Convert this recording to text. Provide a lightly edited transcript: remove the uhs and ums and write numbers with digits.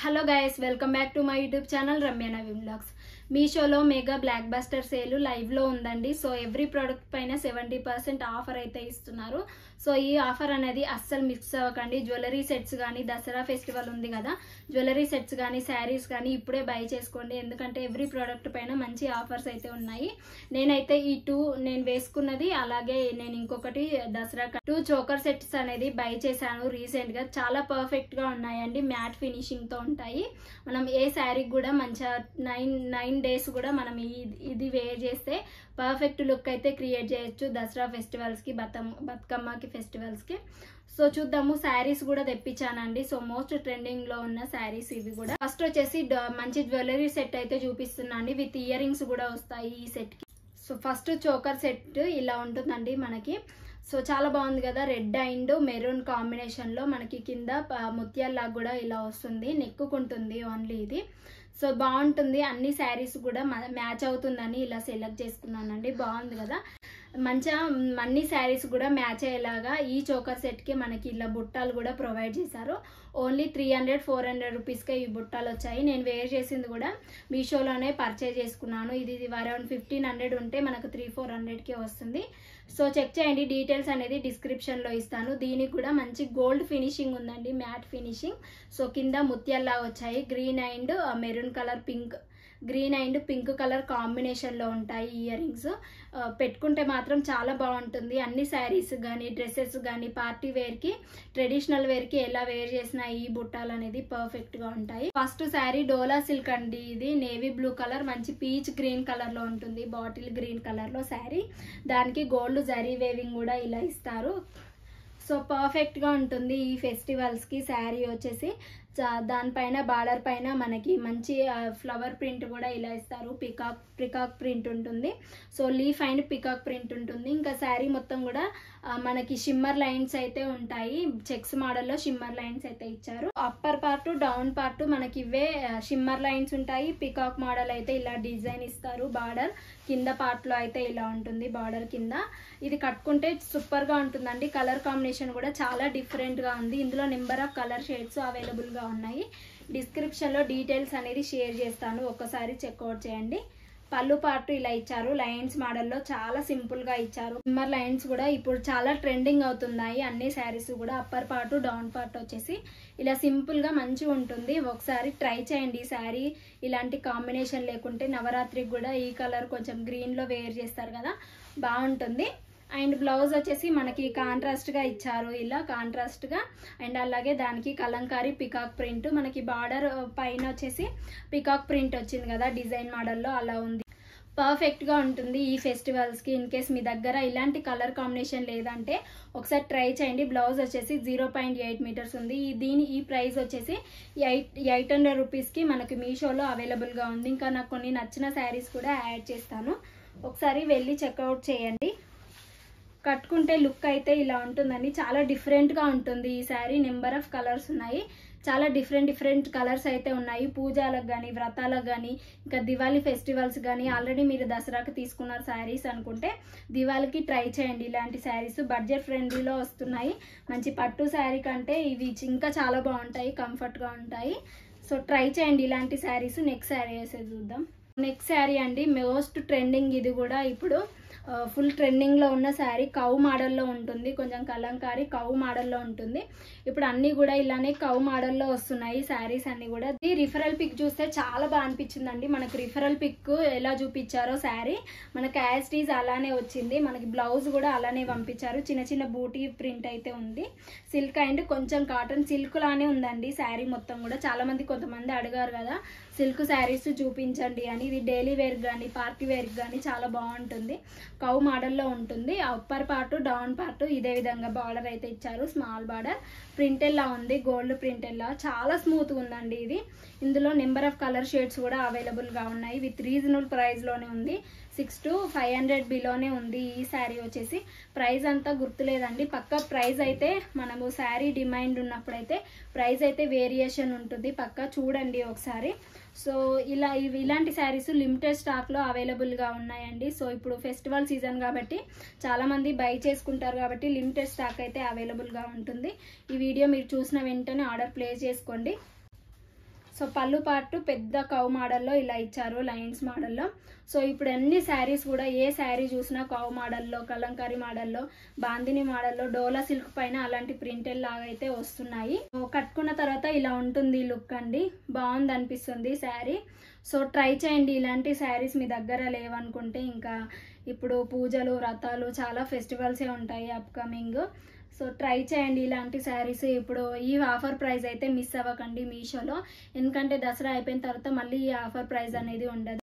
Hello guys, welcome back to my YouTube channel Ramya Naveen vlogs. మీషోలో mega block buster sale లైవ్లో ఉందండి. So every product పైన 70% offer అయితే ఇస్తున్నారు. సో ఈ ఆఫర్ అనేది అస్సలు మిక్స్ అవ్వకండి. జ్యువెలరీ సెట్స్ కానీ, దసరా ఫెస్టివల్ ఉంది కదా, జ్యువెలరీ సెట్స్ కానీ, శారీస్ కానీ ఇప్పుడే బై చేసుకోండి. ఎందుకంటే ఎవ్రీ ప్రోడక్ట్ పైన మంచి ఆఫర్స్ అయితే ఉన్నాయి. నేనైతే ఈ నేను వేసుకున్నది, అలాగే నేను ఇంకొకటి దసరా 2 చోకర్ సెట్స్ అనేది బై చేశాను రీసెంట్గా. చాలా పర్ఫెక్ట్గా ఉన్నాయండి, మ్యాట్ ఫినిషింగ్తో ఉంటాయి. మనం ఏ శారీకి కూడా మంచిగా 9 డేస్ కూడా మనం ఇది వేర్ చేస్తే పర్ఫెక్ట్ లుక్ అయితే క్రియేట్ చేయొచ్చు దసరా ఫెస్టివల్స్కి, బతుకమ్మకి ఫెస్టివల్స్కి. సో చూద్దాము. శారీస్ కూడా తెప్పించానండి. సో మోస్ట్ ట్రెండింగ్లో ఉన్న శారీస్ ఇవి కూడా. ఫస్ట్ వచ్చేసి మంచి జ్యువెలరీ సెట్ అయితే చూపిస్తున్నాండి, విత్ ఇయర్ రింగ్స్ కూడా వస్తాయి ఈ సెట్కి. సో ఫస్ట్ చోకర్ సెట్ ఇలా ఉంటుందండి మనకి. సో చాలా బాగుంది కదా, రెడ్ అండ్ మెరూన్ కాంబినేషన్లో మనకి కింద ముత్యాల్లాగా కూడా ఇలా వస్తుంది, నెక్కుకుంటుంది ఓన్లీ ఇది. సో బాగుంటుంది. అన్ని శారీస్ కూడా మ్యాచ్ అవుతుందని ఇలా సెలెక్ట్ చేసుకున్నానండి. బాగుంది కదా, మంచిగా అన్ని శారీస్ కూడా మ్యాచ్ అయ్యేలాగా ఈ చోకర్ సెట్కి మనకి ఇలా బుట్టాలు కూడా ప్రొవైడ్ చేశారు. ఓన్లీ 300-400 రూపీస్కే ఈ బుట్టాలు వచ్చాయి. నేను వేర్ చేసింది కూడా మీషోలోనే పర్చేజ్ చేసుకున్నాను. ఇది అరౌండ్ 1500 ఉంటే మనకు 300-400కే వస్తుంది. సో చెక్ చేయండి, డీటెయిల్స్ అనేది డిస్క్రిప్షన్లో ఇస్తాను. దీనికి కూడా మంచి గోల్డ్ ఫినిషింగ్ ఉందండి, మ్యాట్ ఫినిషింగ్. సో కింద ముత్యాల్లా వచ్చాయి, green and maroon colour, green and pink colour కాంబినేషన్లో ఉంటాయి ఇయర్ రింగ్స్. పెట్టుకుంటే మాత్రం చాలా బాగుంటుంది. అన్ని శారీస్ కానీ, డ్రెస్సెస్ కానీ, పార్టీ వేర్కి, ట్రెడిషనల్ వేర్కి ఎలా వేర్ చేసినా ఈ బుట్టాలు అనేది పర్ఫెక్ట్గా ఉంటాయి. ఫస్ట్ శారీ డోలా సిల్క్ అండి. ఇది నేవీ బ్లూ కలర్, మంచి పీచ్ గ్రీన్ కలర్లో ఉంటుంది, బాటిల్ గ్రీన్ కలర్లో శారీ. దానికి గోల్డ్ జరీ వేవింగ్ కూడా ఇలా ఇస్తారు. సో పర్ఫెక్ట్గా ఉంటుంది ఈ ఫెస్టివల్స్కి. శారీ వచ్చేసి దానిపైన బార్డర్ పైన మనకి మంచి ఫ్లవర్ ప్రింట్ కూడా ఇలా ఇస్తారు, పికాక్ ప్రింట్ ఉంటుంది. So leaf and peacock print ఉంటుంది. ఇంకా శారీ మొత్తం కూడా మనకి షిమ్మర్ లైన్స్ అయితే ఉంటాయి, చెక్స్ మోడల్లో షిమ్మర్ లైన్స్ అయితే ఇచ్చారు. అప్పర్ పార్ట్, డౌన్ పార్ట్ మనకి ఇవే షిమ్మర్ లైన్స్ ఉంటాయి. పికాక్ మోడల్ అయితే ఇలా డిజైన్ ఇస్తారు. బార్డర్ కింద పార్ట్లో అయితే ఇలా ఉంటుంది, బార్డర్ కింద. ఇది కట్టుకుంటే సూపర్గా ఉంటుందండి. కలర్ కాంబినేషన్ కూడా చాలా డిఫరెంట్గా ఉంది. ఇందులో నెంబర్ ఆఫ్ కలర్ షేడ్స్ అవైలబుల్గా ఉన్నాయి. డిస్క్రిప్షన్లో డీటెయిల్స్ అనేది షేర్ చేస్తాను, ఒక్కసారి చెక్అవుట్ చేయండి. పళ్ళు పార్ట్ ఇలా ఇచ్చారు, లైన్స్ మోడల్లో చాలా సింపుల్గా ఇచ్చారు. షిమ్మర్ లైన్స్ కూడా ఇప్పుడు చాలా ట్రెండింగ్ అవుతున్నాయి అన్ని శారీస్ కూడా. అప్పర్ పార్ట్, డౌన్ పార్ట్ వచ్చేసి ఇలా సింపుల్గా మంచిగా ఉంటుంది. ఒకసారి ట్రై చేయండి ఈ శారీ. ఇలాంటి కాంబినేషన్ లేకుంటే నవరాత్రికి కూడా ఈ కలర్ కొంచెం గ్రీన్లో వేర్ చేస్తారు కదా, బాగుంటుంది. అండ్ బ్లౌజ్ వచ్చేసి మనకి కాంట్రాస్ట్గా ఇచ్చారు, ఇలా కాంట్రాస్ట్గా. అండ్ అలాగే దానికి కలంకారీ పికాక్ ప్రింట్, మనకి బార్డర్ పైన వచ్చేసి పికాక్ ప్రింట్ వచ్చింది కదా డిజైన్ మోడల్లో, అలా ఉంది. పర్ఫెక్ట్గా ఉంటుంది ఈ ఫెస్టివల్స్కి. ఇన్ కేస్ మీ దగ్గర ఇలాంటి కలర్ కాంబినేషన్ లేదంటే ఒకసారి ట్రై చేయండి. బ్లౌజ్ వచ్చేసి 0.8 మీటర్స్ ఉంది. ఈ ప్రైస్ వచ్చేసి 800 రూపీస్కి మనకి మీషోలో అవైలబుల్గా ఉంది. ఇంకా నాకు కొన్ని నచ్చిన శారీస్ కూడా యాడ్ చేస్తాను, ఒకసారి వెళ్ళి చెక్అవుట్ చేయండి. కట్టుకుంటే లుక్ అయితే ఇలా ఉంటుందండి, చాలా డిఫరెంట్గా ఉంటుంది ఈ శారీ. నెంబర్ ఆఫ్ కలర్స్ ఉన్నాయి, చాలా డిఫరెంట్ కలర్స్ అయితే ఉన్నాయి. పూజలకు కానీ, వ్రతాలకు కానీ, ఇంకా దివాళీ ఫెస్టివల్స్ కానీ. ఆల్రెడీ మీరు దసరాకి తీసుకున్నారు శారీస్ అనుకుంటే దివాళీకి ట్రై చేయండి ఇలాంటి శారీస్. బడ్జెట్ ఫ్రెండ్లీలో వస్తున్నాయి. మంచి పట్టు శారీ కంటే ఇవి ఇంకా చాలా బాగుంటాయి, కంఫర్ట్గా ఉంటాయి. సో ట్రై చేయండి ఇలాంటి శారీస్. నెక్స్ట్ శారీ వేసేది చూద్దాం. నెక్స్ట్ శారీ అండి, మోస్ట్ ట్రెండింగ్. ఇది కూడా ఇప్పుడు ఫుల్ ట్రెండింగ్లో ఉన్న శారీ. కౌ మోడల్లో ఉంటుంది, కొంచెం కలంకారీ కౌ మోడల్లో ఉంటుంది. ఇప్పుడు అన్నీ కూడా ఇలానే కౌ మోడల్లో వస్తున్నాయి శారీస్ అన్నీ కూడా. ఈ రిఫరల్ పిక్ చూస్తే చాలా బాగా అనిపించిందండి. మనకి రిఫరల్ పిక్ ఎలా చూపించారో శారీ మనకి యాజ్ ఇట్ ఈజ్ అలానే వచ్చింది. మనకి బ్లౌజ్ కూడా అలానే పంపించారు, చిన్న బూటీ ప్రింట్ అయితే ఉంది. సిల్క్ అండ్ కొంచెం కాటన్, సిల్క్ లానే ఉందండి శారీ మొత్తం కూడా. కొంతమంది అడిగారు కదా సిల్క్ శారీస్ చూపించండి అని. ఇది డైలీ వేర్ కానీ, పార్టీ వేర్కి కానీ చాలా బాగుంటుంది. కౌ మోడల్లో ఉంటుంది. అప్పర్ పార్ట్, డౌన్ పార్ట్ ఇదే విధంగా బార్డర్ అయితే ఇచ్చారు, స్మాల్ బార్డర్. ప్రింటెల్లా ఉంది, గోల్డ్ ప్రింటెల్లా. చాలా స్మూత్గా ఉందండి ఇది. ఇందులో నెంబర్ ఆఫ్ కలర్ షేడ్స్ కూడా అవైలబుల్గా ఉన్నాయి. విత్ రీజనబుల్ ప్రైస్లోనే ఉంది, 600 to 500 బిలోనే ఉంది. ఈ శారీ వచ్చేసి ప్రైస్ అంతా గుర్తులేదండి, పక్క ప్రైస్ అయితే మనము శారీ డిమాండ్ ఉన్నప్పుడైతే ప్రైస్ అయితే వేరియేషన్ ఉంటుంది, పక్క చూడండి ఒకసారి. సో ఇలాంటి శారీస్ లిమిటెడ్ స్టాక్లో అవైలబుల్గా ఉన్నాయండి. సో ఇప్పుడు ఫెస్టివల్ సీజన్ కాబట్టి చాలామంది బై చేసుకుంటారు కాబట్టి లిమిటెడ్ స్టాక్ అయితే అవైలబుల్గా ఉంటుంది. ఈ వీడియో మీరు చూసిన వెంటనే ఆర్డర్ ప్లేస్ చేసుకోండి. సో పళ్ళు పార్ట్ పెద్ద కవ్ మోడల్లో ఇలా ఇచ్చారు, లైన్స్ మోడల్లో. సో ఇప్పుడు అన్ని శారీస్ కూడా ఏ శారీ చూసినా కవ్ మోడల్లో, కలంకారీ మోడల్లో, బాందిని మోడల్లో, డోలా సిల్క్ పైన అలాంటి ప్రింటెడ్ లాగా అయితే వస్తున్నాయి. కట్టుకున్న తర్వాత ఇలా ఉంటుంది లుక్ అండి, బాగుంది అనిపిస్తుంది శారీ. సో ట్రై చేయండి. ఇలాంటి శారీస్ మీ దగ్గర లేవనుకుంటే, ఇంకా ఇప్పుడు పూజలు, వ్రతాలు, చాలా ఫెస్టివల్సే ఉంటాయి అప్కమింగ్. సో ట్రై చేయండి ఇలాంటి శారీస్. ఇప్పుడు ఈ ఆఫర్ ప్రైస్ అయితే మిస్ అవ్వకండి మీషోలో, ఎందుకంటే దసరా అయిపోయిన తర్వాత మళ్ళీ ఈ ఆఫర్ ప్రైస్ అనేది ఉండదు.